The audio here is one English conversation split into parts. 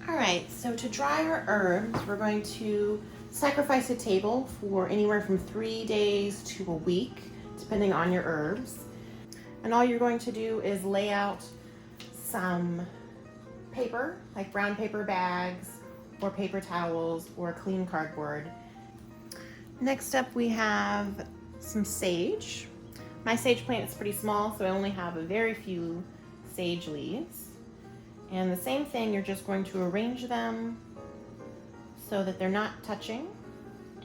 All right, so to dry our herbs, we're going to sacrifice a table for anywhere from 3 days to a week, depending on your herbs. And all you're going to do is lay out some paper, like brown paper bags or paper towels or clean cardboard. Next up, we have some sage. My sage plant is pretty small, so I only have a very few sage leaves. And the same thing, you're just going to arrange them so that they're not touching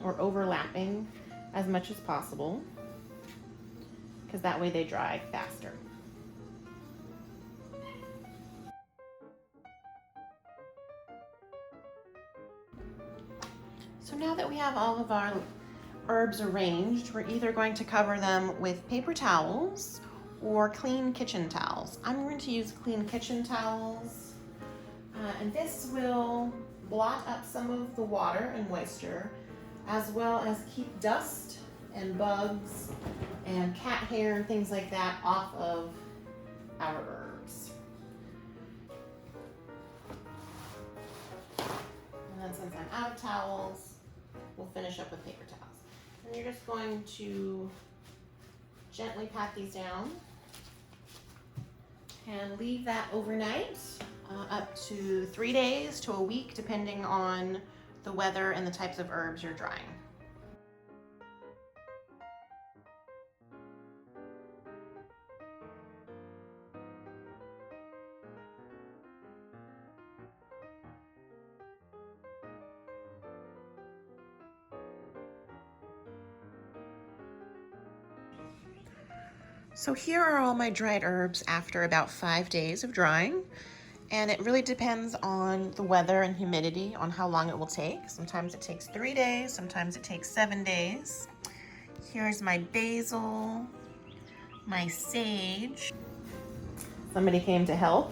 or overlapping as much as possible, because that way they dry faster. So now that we have all of our herbs arranged, we're either going to cover them with paper towels or clean kitchen towels. I'm going to use clean kitchen towels, and this will blot up some of the water and moisture, as well as keep dust and bugs and cat hair and things like that off of our herbs. And then since I'm out of towels, we'll finish up with paper towels. And you're just going to gently pat these down and leave that overnight, up to 3 days to a week, depending on the weather and the types of herbs you're drying. So here are all my dried herbs after about 5 days of drying. And it really depends on the weather and humidity on how long it will take. Sometimes it takes 3 days, sometimes it takes 7 days. Here's my basil, my sage. Somebody came to help.